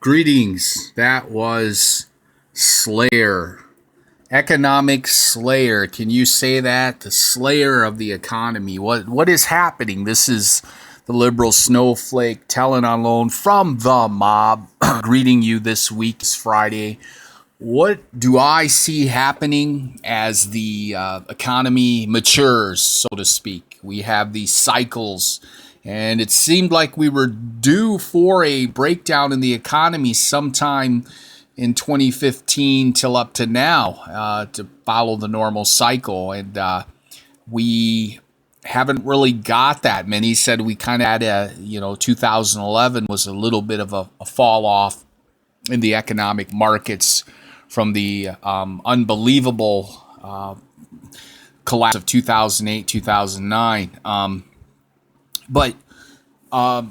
Greetings. That was Slayer. Economic Slayer. Can you say that? The slayer of the economy. What is happening? This is the liberal snowflake telling on loan from the mob. Greeting you this week. It's Friday. What do I see happening as the economy matures, so to speak? We have these cycles, and it seemed like we were due for a breakdown in the economy sometime in 2015 till up to now to follow the normal cycle. And we haven't really got that. Many said we kind of had 2011 was a little bit of a fall off in the economic markets from the unbelievable collapse of 2008, 2009. But I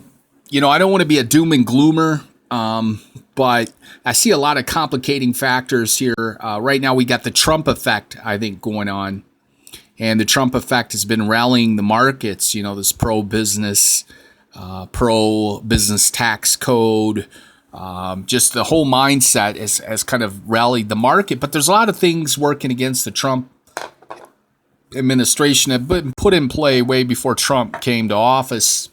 don't want to be a doom and gloomer, but I see a lot of complicating factors here. Right now, we got the Trump effect, I think, going on. And the Trump effect has been rallying the markets, this pro-business tax code. Just the whole mindset has kind of rallied the market. But there's a lot of things working against the Trump administration that have been put in play way before Trump came to office.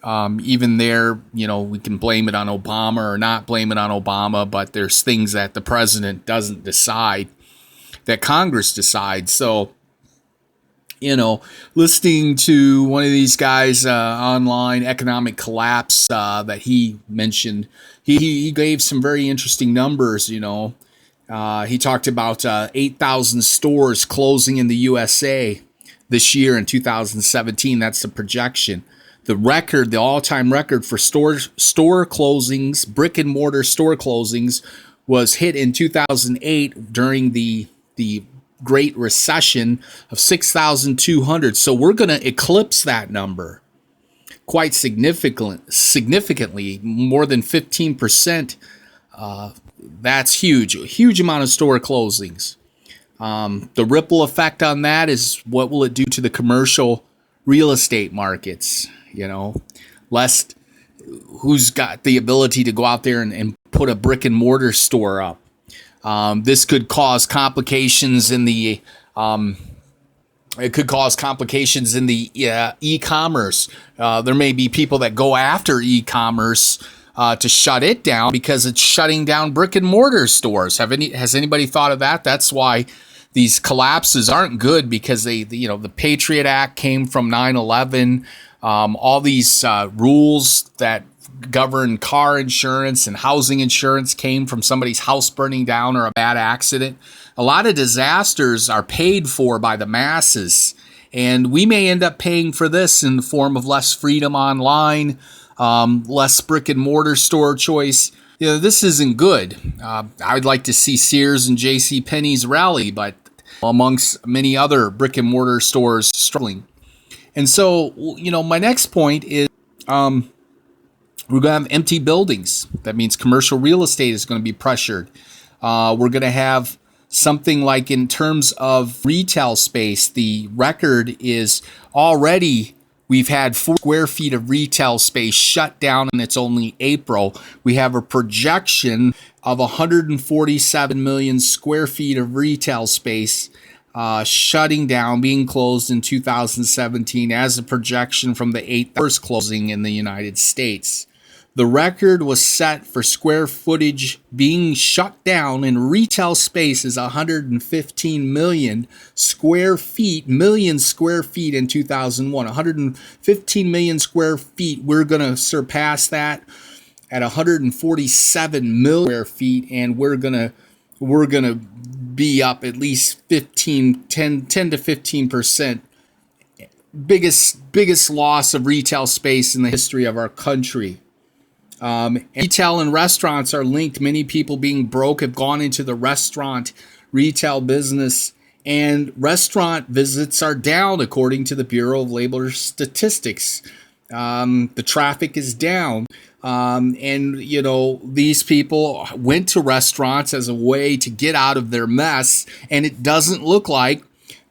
Even there, we can blame it on Obama or not blame it on Obama, but there's things that the president doesn't decide, that Congress decides. So, listening to one of these guys online, Economic Collapse, that he mentioned, he gave some very interesting numbers. He talked about 8,000 stores closing in the USA this year in 2017. That's the projection. The all-time record for store closings, brick and mortar store closings, was hit in 2008 during the Great Recession of 6,200. So we're going to eclipse that number quite significantly, more than 15%. That's huge. A huge amount of store closings. The ripple effect on that is, what will it do to the commercial real estate markets? Lest who's got the ability to go out there and put a brick and mortar store up. This could cause complications in the e-commerce. There may be people that go after e-commerce to shut it down because it's shutting down brick and mortar stores. Has anybody thought of that? That's why these collapses aren't good, because the Patriot Act came from 9/11. All these rules that govern car insurance and housing insurance came from somebody's house burning down or a bad accident. A lot of disasters are paid for by the masses, and we may end up paying for this in the form of less freedom online, less brick and mortar store choice. This isn't good. I'd like to see Sears and J.C. Penney's rally, but amongst many other brick and mortar stores struggling. And so, my next point is, we're going to have empty buildings. That means commercial real estate is going to be pressured. We're going to have something like, in terms of retail space, the record is already, we've had 4 square feet of retail space shut down, and it's only April. We have a projection of 147 million square feet of retail space shutting down, being closed in 2017 as a projection from the 8th first closing in the United States. The record was set for square footage being shut down in retail space is 115 million square feet in 2001. 115 million square feet. We're going to surpass that at 147 million square feet, and we're going to be up at least 10 to 15%. Biggest loss of retail space in the history of our country. Retail and restaurants are linked. Many people being broke have gone into the restaurant retail business, and restaurant visits are down according to the Bureau of Labor Statistics. The traffic is down. And these people went to restaurants as a way to get out of their mess, and it doesn't look like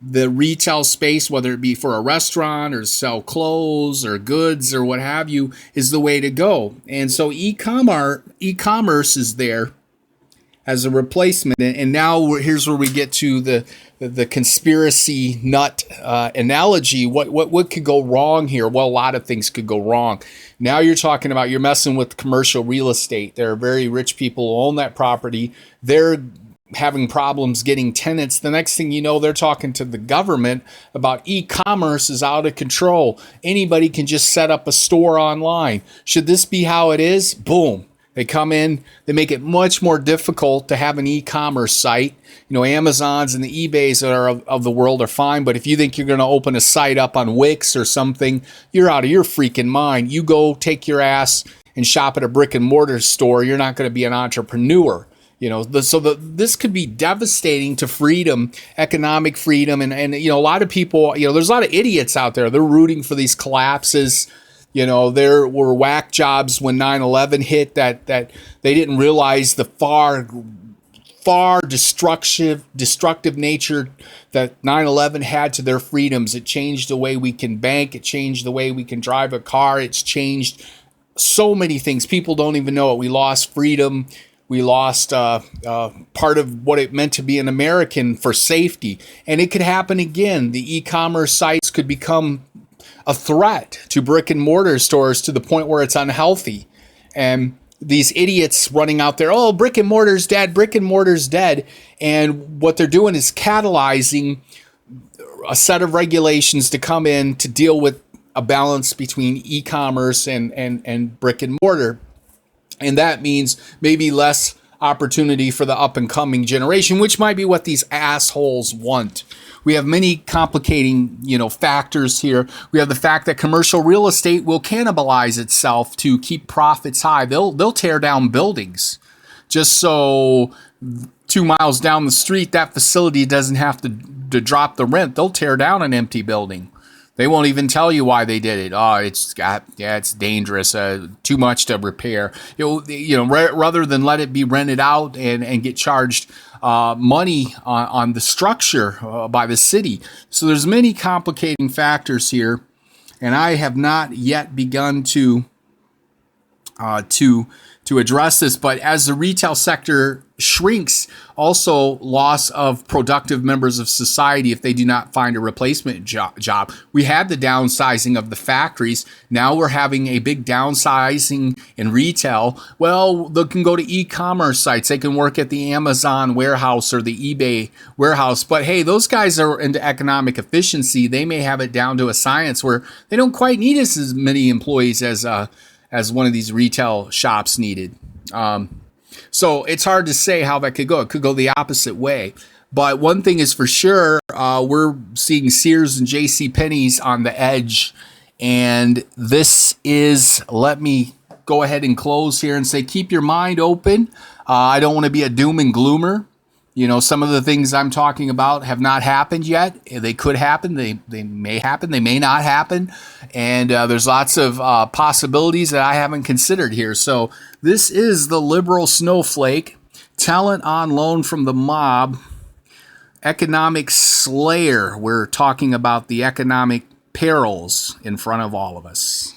the retail space, whether it be for a restaurant or to sell clothes or goods or what have you, is the way to go. And so e-commerce is there as a replacement. And now here's where we get to the conspiracy nut analogy. What could go wrong here? Well, a lot of things could go wrong. Now you're talking about, you're messing with commercial real estate. There are very rich people who own that property. They're having problems getting tenants. The next thing you know, they're talking to the government about e-commerce is out of control. Anybody can just set up a store online. Should this be how it is? Boom. They come in, they make it much more difficult to have an e-commerce site. You know, Amazons and the eBays of the world are fine, but if you think you're going to open a site up on Wix or something, you're out of your freaking mind. You go take your ass and shop at a brick and mortar store. You're not going to be an entrepreneur. You know, this could be devastating to freedom, economic freedom. And, you know, a lot of people, you know, there's a lot of idiots out there. They're rooting for these collapses. You know, there were whack jobs when 9/11 hit that they didn't realize the far destructive nature that 9/11 had to their freedoms. It changed the way we can bank. It changed the way we can drive a car. It's changed so many things. People don't even know it. We lost freedom. We lost part of what it meant to be an American for safety. And it could happen again. The e-commerce sites could become a threat to brick and mortar stores to the point where it's unhealthy. And these idiots running out there, oh, brick and mortar's dead, brick and mortar's dead. And what they're doing is catalyzing a set of regulations to come in to deal with a balance between e-commerce and brick and mortar. And that means maybe less opportunity for the up and coming generation, which might be what these assholes want. We have many complicating, you know, factors here. We have the fact that commercial real estate will cannibalize itself to keep profits high. They'll tear down buildings just so 2 miles down the street that facility doesn't have to drop the rent. They'll tear down an empty building. They won't even tell you why they did it. Oh, it's dangerous. Too much to repair. Rather than let it be rented out and get charged money on the structure by the city. So there's many complicating factors here, and I have not yet begun to address this. But as the retail sector shrinks, also loss of productive members of society if they do not find a replacement job. We had the downsizing of the factories. Now we're having a big downsizing in retail. Well, they can go to e-commerce sites. They can work at the Amazon warehouse or the eBay warehouse. But hey, those guys are into economic efficiency. They may have it down to a science where they don't quite need as many employees as one of these retail shops needed. So it's hard to say how that could go. It could go the opposite way. But one thing is for sure, we're seeing Sears and JCPenney's on the edge. And this is, let me go ahead and close here and say, keep your mind open. I don't want to be a doom and gloomer. You know, some of the things I'm talking about have not happened yet. They could happen. They may happen. They may not happen. And there's lots of possibilities that I haven't considered here. So this is the liberal snowflake, talent on loan from the mob, economic slayer. We're talking about the economic perils in front of all of us.